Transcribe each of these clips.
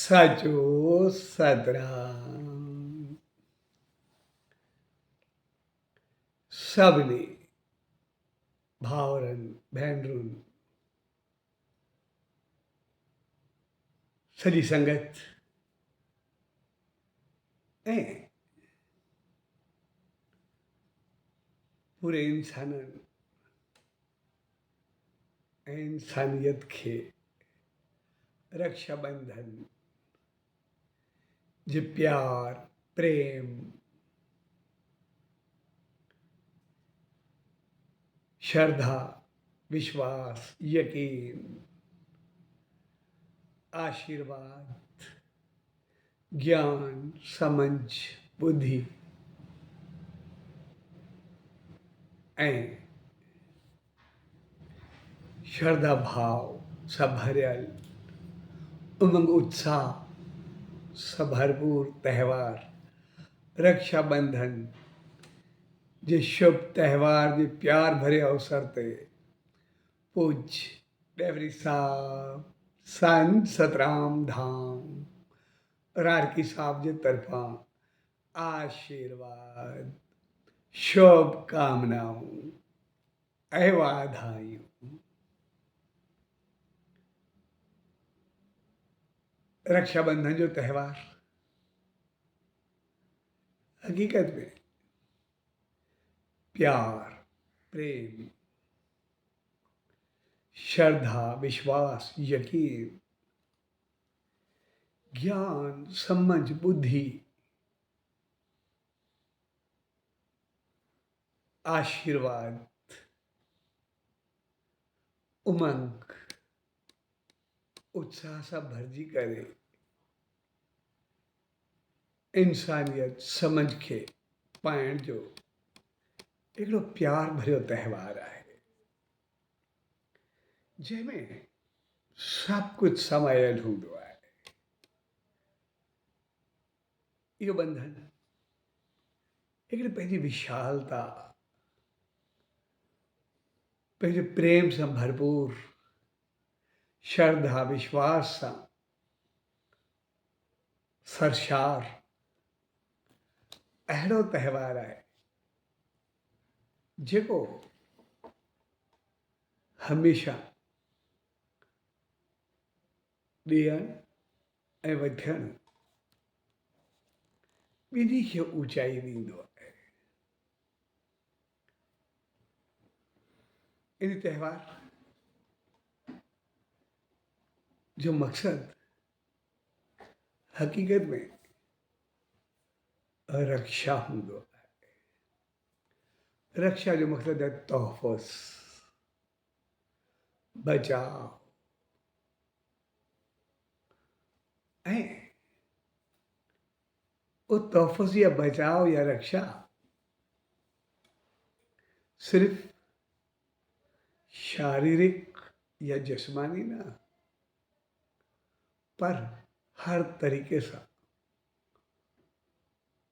साचो सतराम सबने भावरन भेनरुन सजी संगत ऐं पूरे इंसानियत खे रक्षाबंधन जे प्यार प्रेम श्रद्धा विश्वास यकीन आशीर्वाद ज्ञान समझ बुद्धि ऐं श्रद्धा भाव सब भरियल उमंग उत्साह सब भरपूर त्यौहार रक्षाबंधन जे शुभ त्यौहार जे प्यार भरे अवसर ते पूज्य डेवरी साहब संत सतराम धाम रारकी साहब जे तरफा आशीर्वाद शुभकामनाओं ऐं वाधायूं। रक्षाबंधन जो त्यौहार हकीकत में प्यार प्रेम श्रद्धा विश्वास यकीन ज्ञान समझ बुद्धि आशीर्वाद उमंग उत्साह सा भरजी करे इंसानियत समझ के पाइण जो हिकिड़ो प्यार भरियो त्यौहार आहे जंहिंमें सभु कुझु समायल हूंदो आहे। इहो बंधन हिकिड़ी पंहिंजी विशालता पंहिंजे प्रेम सां भरपूर श्रद्धा विश्वास सां सरशार अहिड़ो त्यौहार आहे जेको हमेशह ॾियण ऐं वठण ॿिन्ही खे ऊचाई ॾींदो आहे। इन त्यौहार जो मक़सद हकीकत में रक्षा हूंदो आहे। रक्षा जो मक़सद है तोहफ़ुज़ बचाव ऐं वो तोहफ़ुज़ या बचाव या रक्षा सिर्फ शारीरिक या जिस्मानी ना पर हर तरीके से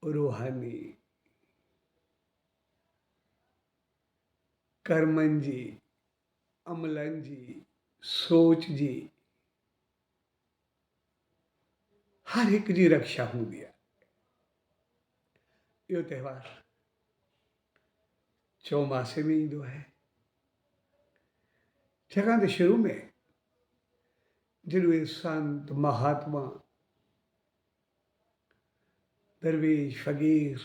रूहानी कर्मनि जी अमलनि जी सोच जी हर एक जी रक्षा हूंदी आहे। इहो त्यौहार चौमासे में ईंदो आहे छाकाणि त शुरू में जॾहिं संत महात्मा दरवेश फ़क़ीर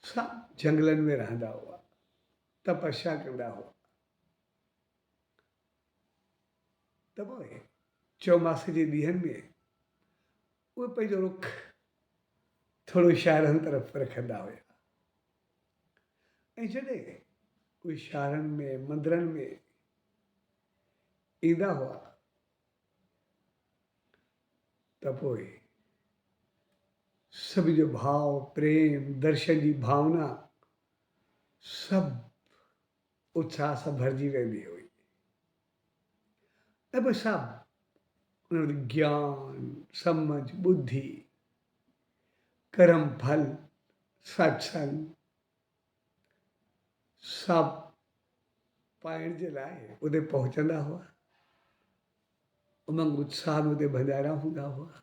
सब जंगलन में रहंदा हुआ तपस्या कंदा हुआ त पोइ चौमासे जे ॾींहंनि में उहे पंहिंजो रुख थोरो शहरनि तरफ़ रखंदा हुया ऐं जॾहिं उहे शहरनि में मंदरनि में ईंदा हुआ त पोइ सभी जो भाव प्रेम दर्शन जी भावना सभु उत्साह सां भरिजी वेंदी हुई ऐं पोइ सभु उन्हनि ज्ञान समझ बुद्धि कर्म फल सत्संग सभु पाइण जे लाइ उते पहुचंदा हुआ उमंग उत्साह में उते भंडारा हूंदा हुआ,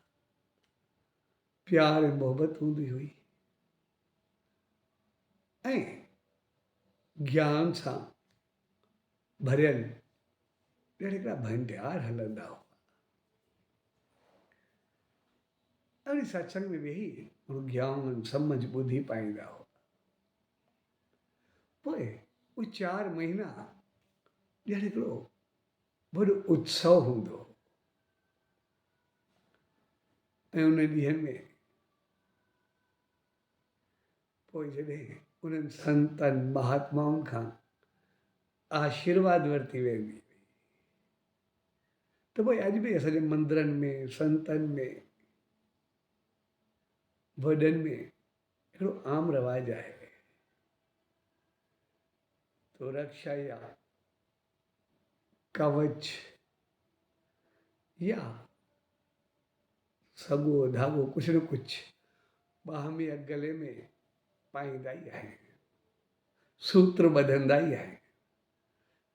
प्यार ऐं मोहबत हूंदी हुई ऐं ज्ञान सां भरियल ॼण हिकिड़ा भंडार हलंदा हुआ। अहिड़ी सत्संग में वेही थोरो ज्ञान सम्झ ॿुधी पाईंदा हुआ। पोइ उहे 4 महीना ॼण हिकिड़ो वॾो उत्सव हूंदो हो ऐं उन ॾींहंनि में पोइ जॾहिं उन्हनि संतनि महात्माउनि खां आशीर्वाद वरिती वेंदी हुई त पोइ अॼु बि असांजे मंदरनि में संतनि में वॾनि में हिकिड़ो आम रवाजु आहे तो रक्षा या कवच या सॻो धाॻो कुझु न कुझु ॿाह में या गले में पाईंदा ई आहिनि, सूत्र ॿधंदा ई आहिनि,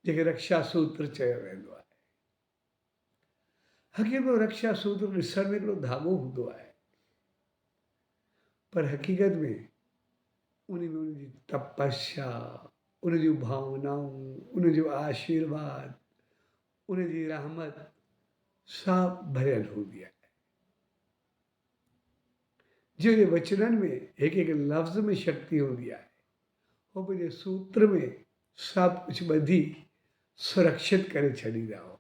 जेके रक्षा सूत्र चयो वेंदो आहे। हक़ीक़त रक्षा सूत्र ॾिसण में हिकिड़ो धाॻो हूंदो आहे, पर हक़ीक़त में उन में उनजी तपस्या, उन जूं भावनाऊं, उन जो आशीर्वाद, उन जी रहमत सभु भरियल हूंदी आहे। जंहिंजे वचननि में हिकु हिकु लफ़्ज़ में शक्ति हूंदी आहे, उहो पंहिंजे सूत्र में सभु कुझु ॿधी सुरक्षित करे छॾींदा हुआ।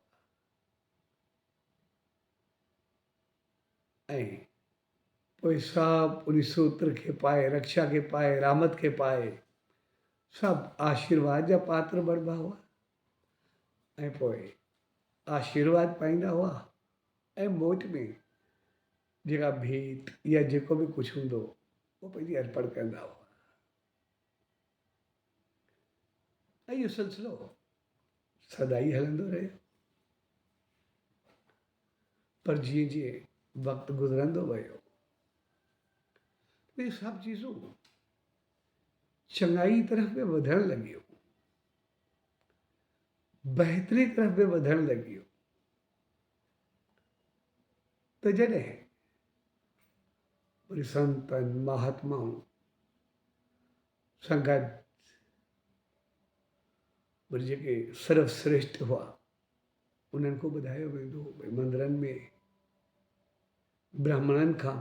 ऐं पोइ सभु उन सूत्र खे पाए, रक्षा खे पाए, रहमत खे पाए सभु आशीर्वाद जा पात्र बणिबा हुआ ऐं पोइ आशीर्वाद पाईंदा हुआ ऐं मोट में जेका भेंट या जेको बि कुझु हूंदो उहो पंहिंजी अर्पण कंदा हुआ। ऐं इहो सिलसिलो सदाई हलंदो रहियो। पर जीअं जीअं वक़्तु गुज़रंदो वियो, ये सभु चीज़ूं चङाई तरफ़ में वधणु लॻियूं, बहितरी तरफ़ में वधणु लॻियूं। त जॾहिं वरी संतनि महात्माऊं सां गॾु वरी जेके सर्वश्रेष्ठ हुआ उन्हनि खां ॿुधायो वेंदो भई मंदरनि में ब्राह्मणनि खां,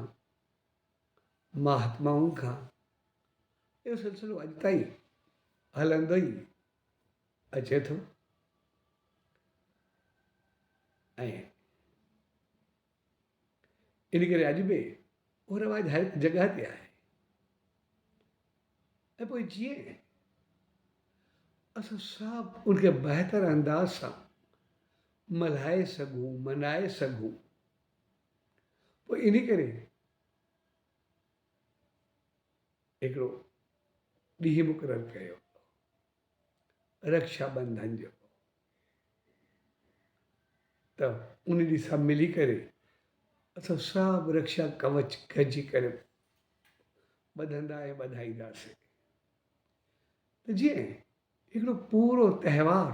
महात्माउनि खां इहो सिलसिलो अॼु ताईं हलंदो ई अचे थो। ऐं इन करे अॼु बि उहो रवाजु हर हिकु जॻह ते आहे। ऐं पोइ जीअं असां सभु उनखे बहितर अंदाज़ सां मल्हाए सघूं, मनाए सघूं, पोइ इन करे हिकिड़ो ॾींहुं मुक़ररु कयो रक्षाबंधन जो, त उन ॾींहुं सभु मिली करे असां सभु रक्षा कवच गॾिजी करे ॿधंदा ऐं ॿधाईंदासीं। त जीअं हिकिड़ो पूरो त्योहार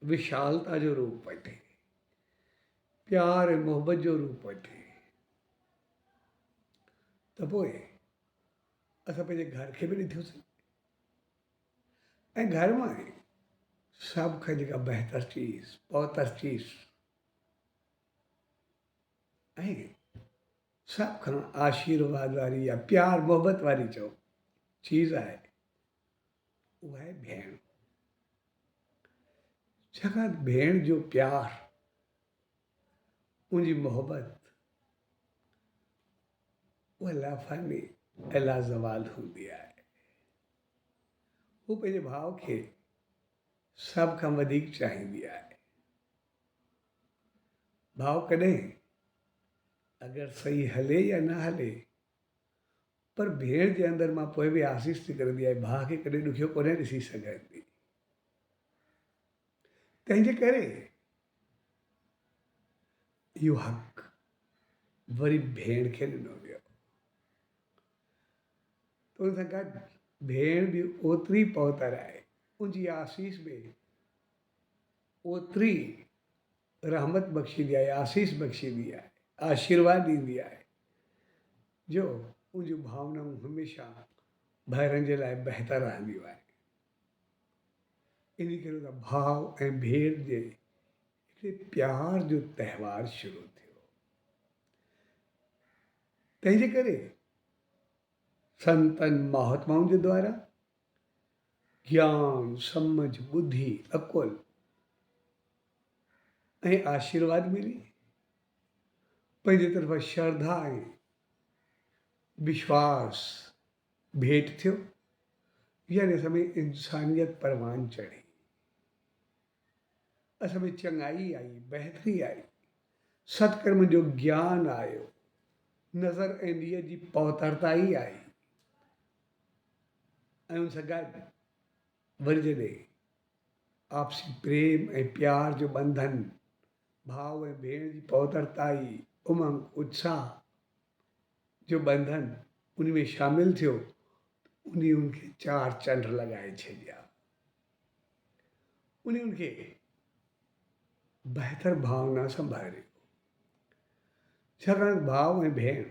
विशालता जो रूप वठे, प्यार ऐं मोहबत जो रूप वठे, त पोइ असां पंहिंजे घर खे बि ॾिठोसीं ऐं घर मां सभ खां जेका बहितर चीज़, पवित्र चीज़ ऐं सभ खां आशीर्वाद वारी या प्यार मोहबत वारी जो चीज़ आहे उहा आहे भेण। छाकाणि भेण जो प्यार, उनजी मोहबत उहा लाफ़ानी ऐं लाज़वाल हूंदी आहे। हू पंहिंजे भाउ खे सभ खां वधीक चाहींदी आहे। भाउ कॾहिं अगरि सही हले या न हले, पर भेण जे अंदरि मां पोइ बि आसीस थी करंदी आहे, भाउ खे कॾहिं ॾुखियो कोन्हे ॾिसी सघंदी। तंहिंजे करे इहो हक़ वरी भेण खे ॾिनो वियो। त उन सां गॾु भेण बि ओतिरी पवित्र आहे, उनजी आसीस बि ओतिरी रहमत बख़्शी आहे, आसीस बख़्शी आहे, आशीर्वाद ॾींदी आहे, जो उनजूं भावनाऊं हमेशह भाइरनि जे लाइ बहितर रहंदियूं आहिनि। इन करे त भाउ ऐं भेण जे हिकिड़े प्यार जो त्योहार शुरू थियो। तंहिंजे करे संतनि महात्माउनि जे द्वारा ज्ञान, सम्झ, बुद्धि, अकुल ऐं आशीर्वाद मिली, पंहिंजे तरफ़ां श्रद्धा ऐं विश्वास भेंट थियो, यानी असां में इंसानियत परवान चढ़ी, असां में चङाई आई, बहितरी आई, सत्कर्म जो ज्ञान आयो, नज़र ऐं नीयत जी पवित्रताई आई, ऐं उन सां गॾु वरी जॾहिं आपसी प्रेम ऐं प्यार जो बंधन, भाउ ऐं भेण जी पवित्रताई, उमंग, उत्साह जो बंधन उन में शामिल थियो, उनखे चार चंड लॻाए छॾिया, उनखे बहितर भावना सां भरियो। छाकाणि भाउ ऐं भेण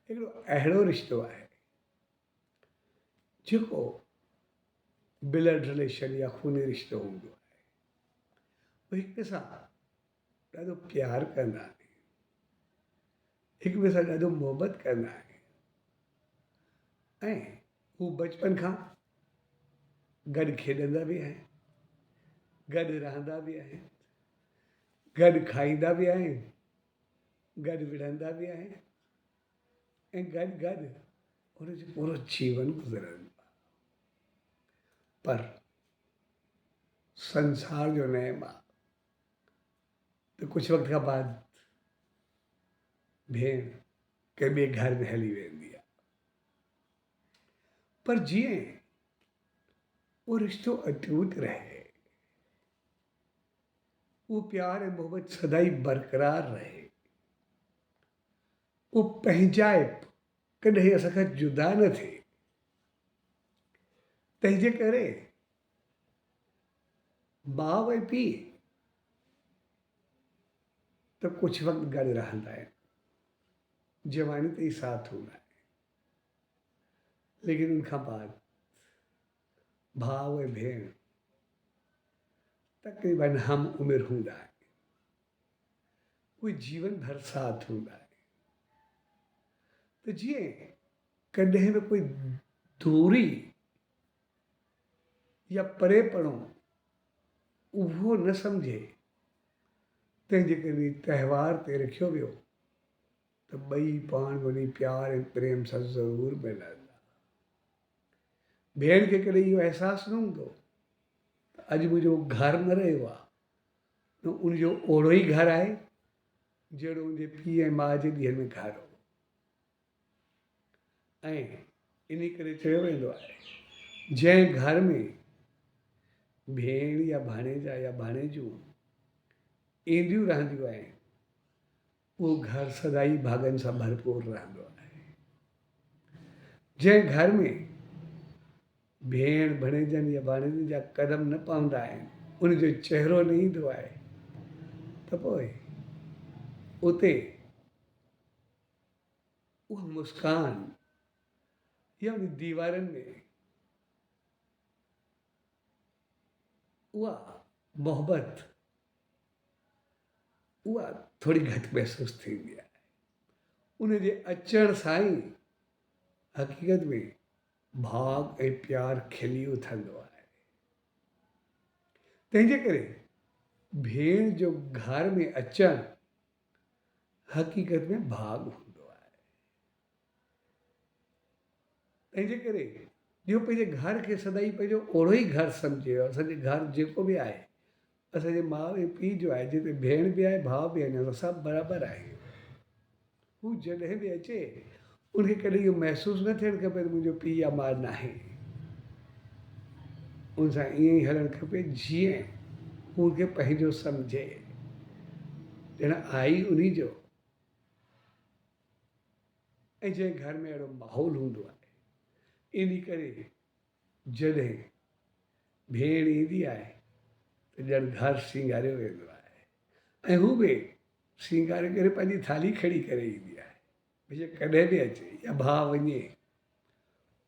हिकिड़ो अहिड़ो रिश्तो आहे जेको ब्लड रिलेशन या खूनी रिश्तो हूंदो आहे। उहे हिक सां ॾाढो प्यारु कंदा आहिनि, हिक ॿिए सां ॾाढो मोहबत कंदा आहिनि, ऐं हू बचपन खां गॾु खेॾंदा बि आहिनि, गॾु रहंदा बि आहिनि, गॾु खाईंदा बि आहिनि, गॾु विढ़ंदा बि आहिनि, ऐं गॾु हुनजो पूरो जीवन गुज़रंदो आहे। पर संसार जो नेम आहे त कुझु वक़्त खां बाद भेण कंहिं ॿिए घर में हली वेंदी आहे, पर जीअं उहो रिश्तो अटूट रहे, वो प्यार ऐं मोहब्बत सदाई बरक़रार रहे, वो पंहिंजाइप कॾहिं असां खां जुदा न थिए, तंहिंजे करे माउ ऐं पीउ त कुझु वक़्तु गॾु रहंदा आहिनि, जवानी ताईं साथ हूंदा आहिनि, लेकिन उनखां बाद भाउ ऐं भेण तक़रीबन हम उमिरि हूंदा आहिनि, उहे जीवन भर साथ हूंदा आहिनि। त जीअं कॾहिं बि कोई दूरी या परेपणो उहो न सम्झे, तंहिंजे करे त्योहार ते रखियो वियो त ॿई पाण वञी प्यार ऐं प्रेम सां ज़रूरु मिलंदा। भेण खे कॾहिं इहो अहसासु न हूंदो त अॼु मुंहिंजो घरु न रहियो आहे, न उनजो ओड़ो ई घरु आहे जहिड़ो मुंहिंजे पीउ ऐं माउ जे ॾींहंनि में घरु हो। ऐं इन करे चयो वेंदो आहे, जंहिं घर में भेण या भाणेजा या भाणेजूं ईंदियूं रहंदियूं आहिनि, उहो घरु सदाई भाॻनि सां भरपूर रहंदो आहे। जंहिं घर में भेण भणेजनि या भाणेजनि जा कदम न पवंदा आहिनि, उनजो चहिरो न ईंदो आहे, त पोइ उते उहा मुस्कान या उन दीवारनि में उहा मोहबत उहा थोरी घटि महसूसु थींदी आहे। उनजे अचण सां ई हक़ीक़त में भाव ऐं प्यारु खिली उथंदो आहे। तंहिंजे करे भेण जो घर में अचणु हक़ीक़त में भाग हूंदो आहे। तंहिंजे करे इहो पंहिंजे घर खे सदाई पंहिंजो ओड़ो ई घरु सम्झे, असांजे घरु जेको बि आहे असांजे माउ ऐं पीउ जो आहे, जिते भेण बि आहे, भाउ बि आहिनि, असां सभु बराबरि आहियूं। हू जॾहिं बि अचे उनखे कॾहिं इहो महसूसु न थियणु खपे त मुंहिंजो पीउ या माउ न आहे। उन सां ईअं ई हलणु खपे जीअं हू उनखे पंहिंजो सम्झे, ॼण आई उन्ही जो। ऐं जंहिं घर में अहिड़ो माहौल हूंदो आहे, इन करे जॾहिं भेण ईंदी आहे त ॼण घरु सींगारियो वेंदो आहे ऐं हू बि सींगारे करे पंहिंजी थाली खणी करे ईंदी आहे। भई कॾहिं बि अचे या भाउ वञे,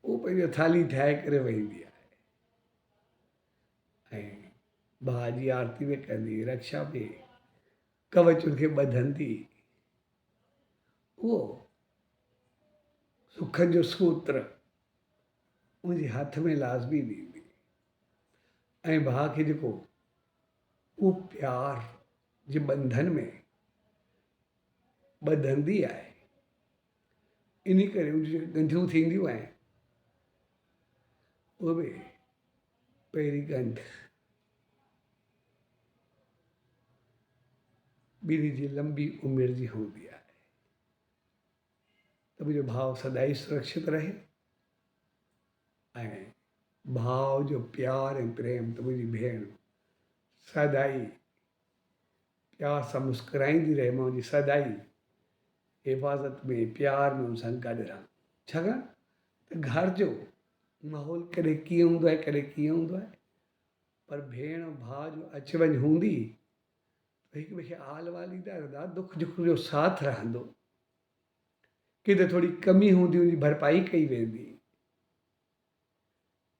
उहो पंहिंजो थाली ठाहे करे वेहींदी आहे ऐं भाउ जी आरती में कंदी, रक्षा में कवच उनखे ॿधंदी। उहो सुखनि जो सूत्र उनजे हथ में लाज़मी ॾींदी ऐं भाउ खे जेको उहो प्यार जे बंधन में ॿधंदी आहे। इन करे उन जी ॻंढियूं थींदियूं आहिनि, उहे बि पहिरीं ॻंढ ॿिन्ही जी लंबी उमिरि जी हूंदी आहे त मुंहिंजो भाउ सदाई सुरक्षित रहे ऐं भाउ जो प्यार ऐं प्रेम त मुंहिंजी भेण सदाई प्यार सां मुस्कुराईंदी रहे, मां उनजी सदाई हिफ़ाज़त में प्यार में उन सां गॾु रहां। छाकाणि त घर जो माहौल कॾहिं कीअं हूंदो आहे, कॾहिं कीअं हूंदो आहे, पर भेण भाउ जो अचु वञु हूंदी त हिक ॿिए खे हाल वाल ॾींदा रहंदा, दुख सुख जो साथ रहंदो। किथे थोरी कमी हूंदी उनजी भरपाई कई वेंदी।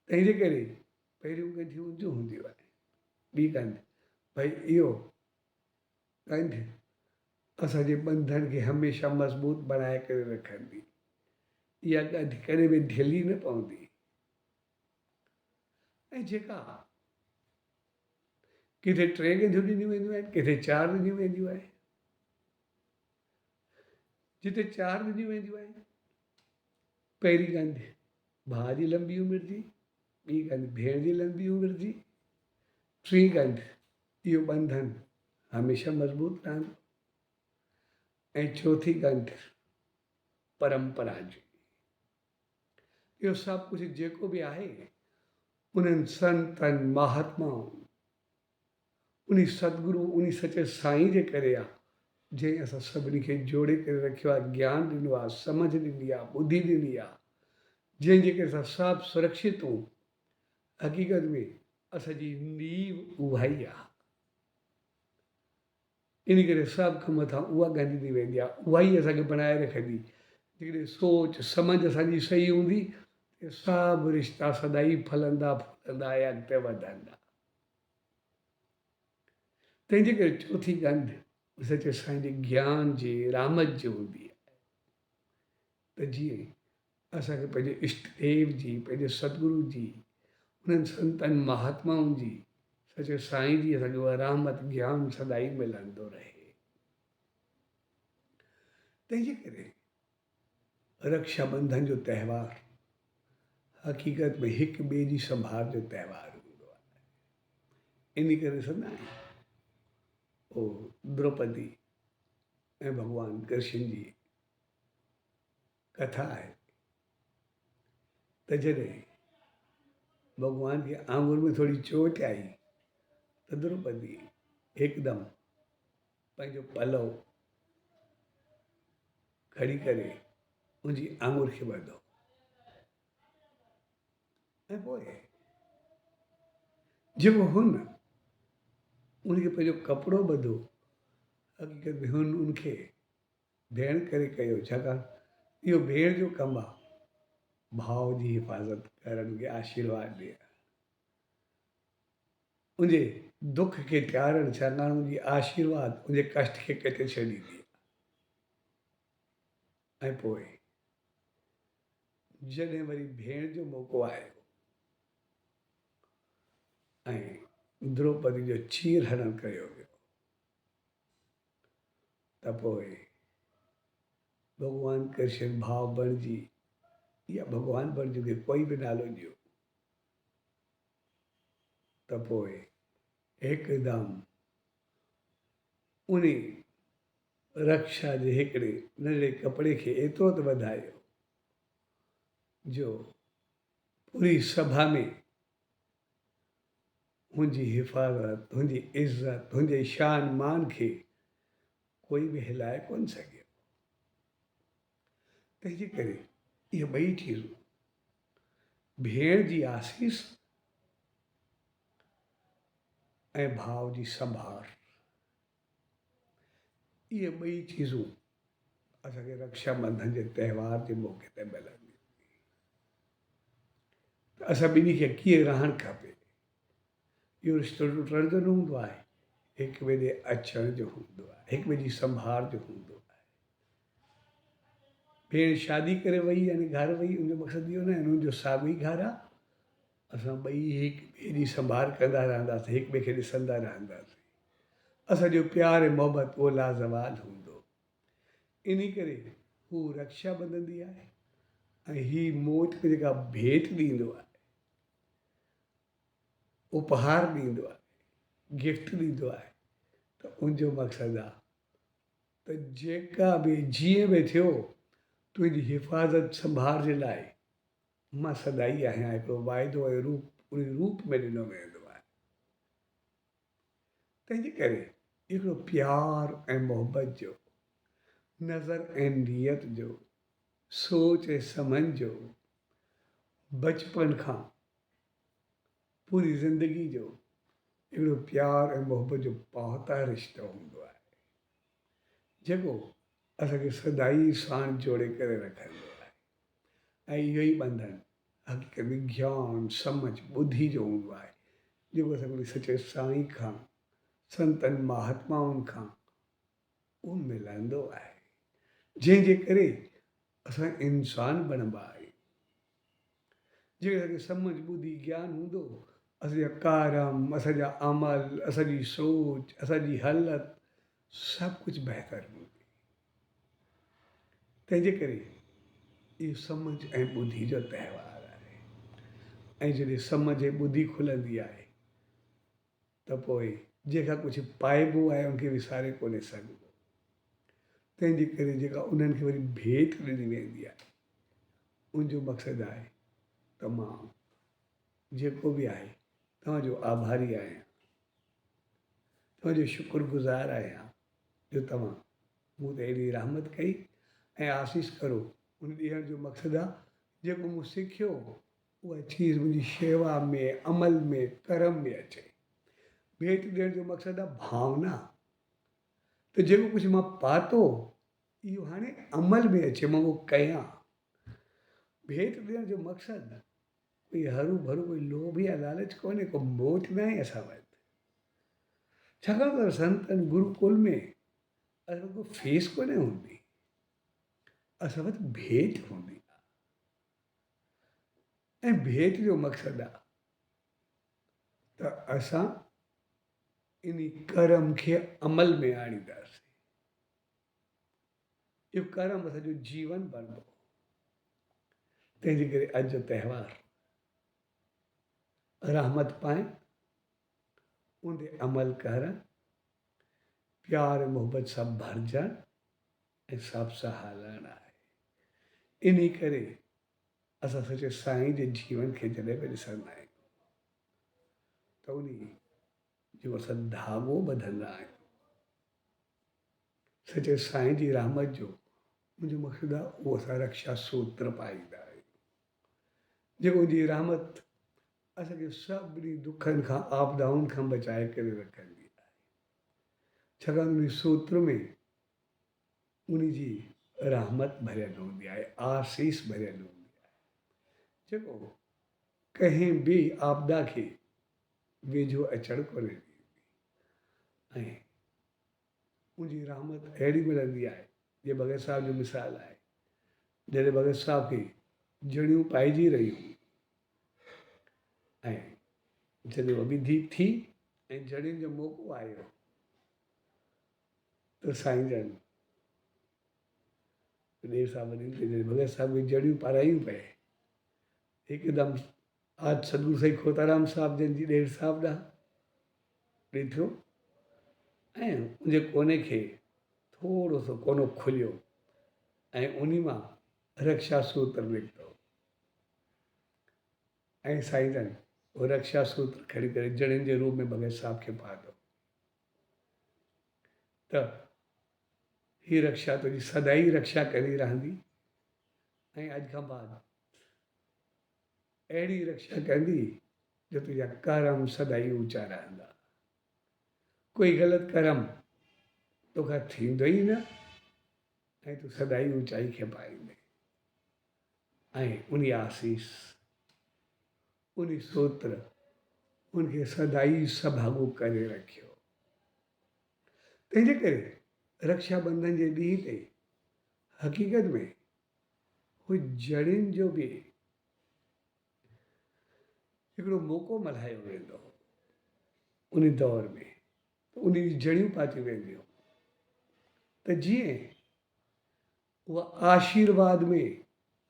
तंहिंजे करे पहिरियों ॻंढियूं उंजियूं हूंदियूं आहिनि। ॿी ॻंढ भई इहो ॻंढ असांजे ॿंधन खे हमेशह मज़बूत बनाए करे रखंदी। इहा ॻंढ कॾहिं बि ढिली न पवंदी ऐं जेका किथे 3 ॻंढियूं ॾिनियूं वेंदियूं आहिनि, किथे 4 ॾिनियूं वेंदियूं आहिनि। जिते 4 ॾिनियूं वेंदियूं आहिनि, पहिरीं ॻंढ भाउ जी लंबी उमिरि जी, ॿी ॻंढ भेण जी लंबी उमिरि जी, टी ॻंढ इहो ॿंधन हमेशह मज़बूत रहंदो ऐं चौथी ॻंढ परंपरा जी। इहो सभु कुझु जेको बि आहे उन्हनि संतनि महात्माउनि उन सतगुरु उन सचे साईं जे करे आहे, जंहिं असां सभिनी खे जोड़े करे रखियो आहे, ज्ञान ॾिनो आहे, समझ ॾिनी आहे, ॿुधी ॾिनी आहे, जंहिंजे करे असां सभु सुरक्षित हूं। हक़ीक़त में असांजी नीव उहा ई आहे। इन करे सभ खां मथां उहा ॻंढ ॾिनी वेंदी आहे, उहा ई असांखे बनाए रखंदी। जेकॾहिं सोच समझ असांजी सही हूंदी त सभु रिश्ता सदाई फलंदा फूलंदा ऐं अॻिते वधंदा। तंहिंजे करे चौथी ॻंढ सचे साईं जे ज्ञान जी रहमत जी हूंदी आहे त जीअं असांखे पंहिंजे इष्ट देव जी, पंहिंजे सतगुरू जी, उन्हनि संतनि महात्माउनि जी, सचे साईं जी असांखे उहा रहमत ज्ञान सदाई मिलंदो रहे। तंहिंजे करे रक्षाबंधन जो त्योहार हक़ीक़त में हिक ॿिए जी संभाल जो त्योहार हूंदो आहे। इन करे ॾिसंदा आहियूं द्रौपदी ऐं भॻवान कृष्ण जी कथा आहे त जॾहिं भॻवान खे आङुर में थोरी चोट आई त द्रौपदी हिकदमि पंहिंजो पलव खणी करे उनजी आङुर खे ॿधो ऐं पोइ जेको हुन उनखे पंहिंजो कपिड़ो ॿधो, हक़ीक़त में हुन उनखे भेण करे कयो, छाकाणि इहो भेण जो कमु आहे भाव जी हिफ़ाज़त करण, खे आशीर्वाद ॾियणु, उनजे दुख खे टियारणु, छाकाणि उनजी आशीर्वाद उनजे कष्ट खे कटे छॾींदी आहे। ऐं पोइ जॾहिं वरी भेण जो मौक़ो आयो ऐं द्रौपदी जो चीर हरण कयो वियो त पोइ भॻवान कृष्ण भाव बणिजी या भॻवान बणिजी के कोई बि नालो ॾियो त पोइ हिकदमि उन रक्षा जे हिकिड़े नंढड़े कपिड़े खे एतिरो त वधायो जो पूरी सभा में हुनजी हिफ़ाज़त, हुनजी इज़त, हुनजे शान मान खे कोई बि हिलाए कोन सघियो। तंहिंजे करे इहे ॿई चीज़ूं भेण जी आसीस ऐं भाव जी संभार, इहे ॿई चीज़ूं असांखे रक्षाबंधन जे त्योहार जे मौक़े ते मिलंदियूं। त असां ॿिन्ही खे कीअं रहणु खपे, इहो रिश्तो टुटण जो न हूंदो आहे, हिक ॿिए जे अचण जो हूंदो आहे, हिक ॿिए जी संभार जो हूंदो आहे। भेण शादी करे वई यानी घर वई, उनजो मक़सदु इहो न आहे उन्हनि जो साॻियो ई घरु आहे, असां ॿई हिक ॿिए जी संभाल कंदा रहंदासीं, हिक ॿिए खे ॾिसंदा रहंदासीं, असांजो प्यार ऐं मोहबत उहो लाज़वाल हूंदो। इन करे हू रक्षा ॿधंदी आहे ऐं हीअ मौत खे जेका भेंट ॾींदो आहे, उपहार ॾींदो आहे, गिफ्ट ॾींदो आहे, त उनजो मक़सदु आहे त जेका बि जीअं बि थियो तुंहिंजी हिफ़ाज़त संभाल जे लाइ मां सदाई आहियां, हिकिड़ो वाइदो ऐं रूप उन रूप में ॾिनो वेंदो आहे। तंहिंजे करे हिकिड़ो प्यार ऐं मोहबत जो, नज़र ऐं नियत जो, सोच ऐं सम्झ जो, बचपन खां पूरी ज़िंदगी जो हिकिड़ो प्यार ऐं मोहबत जो पावता रिश्तो हूंदो आहे, जेको असांखे सदाई साण जोड़े करे रखंदो आहे। ऐं इहो ई बंधन हक़ीक़त में ज्ञान सम्झ ॿुधी जो हूंदो आहे, जेको असांखे सचे साईं खां, संतनि महात्माउनि खां उहो मिलंदो आहे, जंहिंजे करे असां इंसान बणिबा आहियूं। जेकर असांखे सम्झ ॿुधी ज्ञान हूंदो, असांजा कारम, असांजा अमल, असांजी सोच, असांजी हालत सभु कुझु बहितर हूंदी। तंहिंजे करे इहो सम्झ ऐं ॿुधी जो त्योहार आहे, ऐं जॾहिं सम्झ ऐं ॿुधी खुलंदी आहे त पोइ जेका कुझु पाइबो आहे उनखे विसारे कोन्हे सघिबो। तंहिंजे करे जेका उन्हनि खे वरी भेंट ॾिनी वेंदी आहे, उनजो मक़सदु आहे त मां जेको बि आहे तव्हांजो आभारी आहियां, तव्हांजो शुक्रगुज़ार आहियां जो तव्हां मूं ते अहिड़ी रहमत कई ऐं आसीस करो। उन ॾियण जो मक़सदु आहे जेको मूं सिखियो उहा चीज़ मुंहिंजी शेवा में, अमल में, कर्म में अचे। भेंट ॾियण जो मक़सदु आहे भावना, त जेको कुझु मां पातो इहो हाणे अमल में अचे, मां उहो कयां। भेंट ॾियण जो मक़सदु कोई हरू भरू कोई लोभ या लालच कोन्हे, को मोट न आहे असां वटि। छाकाणि त संतनि गुरुकुल में असां को फीस कोन्हे हूंदी, असां वटि भेंट हूंदी आहे। ऐं भेंट जो मक़सदु आहे त असां इन कर्म खे अमल में आणींदासीं। इहो कर्म असांजो जीवन बणिबो। तंहिंजे करे अॼु जो त्योहार रहमत पाइण, उन ते अमल करणु, प्यार ऐं मोहबत सां भरिजणु ऐं साफ़ सां हलणु आहे। इन करे असां सचे साईं जे जीवन खे जॾहिं बि ॾिसंदा आहियूं त उन जो असां धाॻो ॿधंदा आहियूं। सचे साईं जी रहमत जो मुंहिंजो मक़सदु आहे उहो असां रक्षा सूत्र पाईंदा आहियूं, जेको उनजी रहमत असांखे सभिनी दुखनि खां, आपदाउनि खां बचाए करे रखंदी आहे। छाकाणि उन सूत्र में उनजी रहमत भरियल हूंदी आहे, आसीस भरियल हूंदी आहे, जेको कंहिं बि आपदा खे वेझो अचणु कोन्हे ॾींदी। ऐं उनजी रहमत अहिड़ी मिलंदी आहे, जीअं भगत साहिब जो मिसाल आहे, जॾहिं भगत साहिब खे जड़ियूं पाइजी रहियूं ऐं जॾहिं उहा विधी थी ऐं जड़ियुनि जो मौक़ो आयो त साईं जन ॾेर साहिब वञी जॾहिं भगत साहिब खे जड़ियूं पारायूं पए, हिकदमि आज सतगुरु साईं खोताराम साहिब जन जी ॾेर साहिब ॾांहुं ॾिठो ऐं उनजे कोने खे थोरो सो कोनो खुलियो ऐं उन मां रक्षा सूत्र निकितो ऐं साईं जन उहो रक्षा सूत्र खणी करे जड़ियुनि जे रूप में भगत साहिब खे पातो त हीअ रक्षा तुंहिंजी सदाई रक्षा कंदी रहंदी ऐं अॼु खां बाद अहिड़ी रक्षा कंदी जो तुंहिंजा कर्म सदाई ऊचा रहंदा। कोई ग़लति करम तोखां थींदो ई न ऐं तूं सदाई ऊचाई खे पाईंदे ऐं उन आसीस उन सूत्र उनखे सदाई सभाॻो करे रखियो। तंहिंजे करे रक्षाबंधन जे ॾींहं ते हक़ीक़त में हू जड़ियुनि जो बि हिकिड़ो मौक़ो मल्हायो वेंदो उन दौर में, उन जी जड़ियूं पातियूं वेंदियूं त जीअं उहा आशीर्वाद में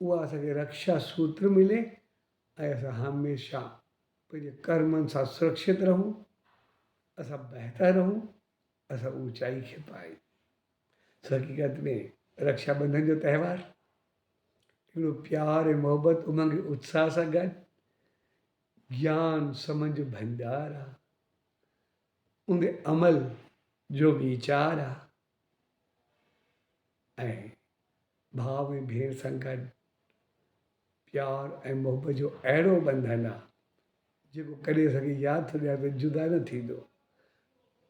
उहा असांखे रक्षा सूत्र मिले ऐं असां हमेशह पंहिंजे कर्मनि सां सुरक्षित रहूं, असां बहितर रहूं, असां ऊचाई खे पायूं। हक़ीक़त में रक्षाबंधन जो त्योहार हिकिड़ो प्यार ऐं मोहबत उमंग उत्साह सां गॾु ज्ञान समझ भंडार आहे, उनजे अमल जो वीचार आहे ऐं भाउ ऐं भेण सां गॾु प्यार ऐं मोहबत जो अहिड़ो बंधन आहे जेको कॾहिं असांखे यादि थो ॾियारे त जुदा न थींदो।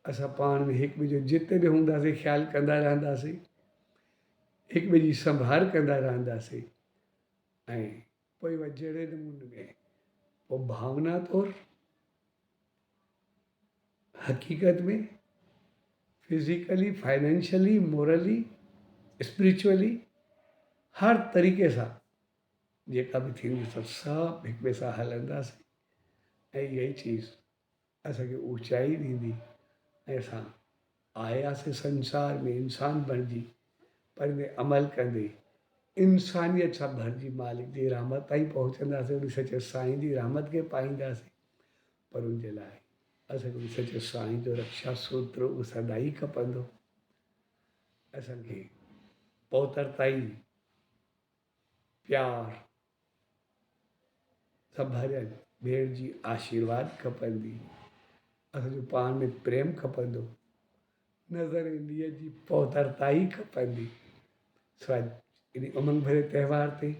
असां पाण में हिक ॿिए जो जिते बि हूंदासीं ख़्यालु कंदा रहंदासीं, हिक ॿिए जी संभाल कंदा रहंदासीं ऐं पोइ उहा जहिड़े नमूने में पोइ भावना तौरु हक़ीक़त में फिज़िकली फाइनेंशियली मोरली स्पिरिचुअली हर तरीक़े सां जेका बि थींदी सभु हिक ॿिए सां हलंदासीं ऐं इहा ई चीज़ असांखे ऊचाई ॾींदी ऐं असां आयासीं संसार में इंसान बणिजी पर में अमल कंदे इंसानियत सां भरिजी मालिक जी रहमत ताईं पहुचंदासीं, उन सचे साईं जी रहमत खे पाईंदासीं। पर उनजे लाइ असांखे उन सचे साईं जो रक्षा सूत्र उहो सदाई खपंदो। असांखे पहुतर ताईं प्यार सां भरियल भेण जी आशीर्वाद खपंदी, असांजो पाण में प्रेम खपंदो, नज़र ॾींहं जी पहुतरताई खपंदी। इन उमंग भरे त्योहार ते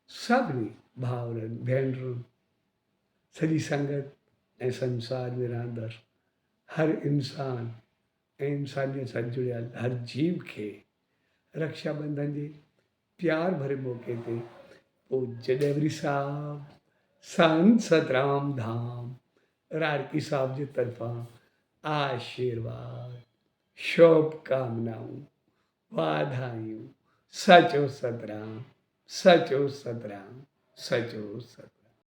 सभिनी भाउरनि भेनरुनि सॼी संगत ऐं संसार में रहंदड़ हर इंसान ऐं इंसानियत सां जुड़ियल हर जीव खे रक्षाबंधन जे प्यार भरे मौक़े ते पूज्य डेवरी साहब संत सतराम धाम राड़की साहब जे तरफ़ां आशीर्वाद शुभकामनाऊं वाधायूं। सचो सतराम, सचो सतराम, सचो सतराम।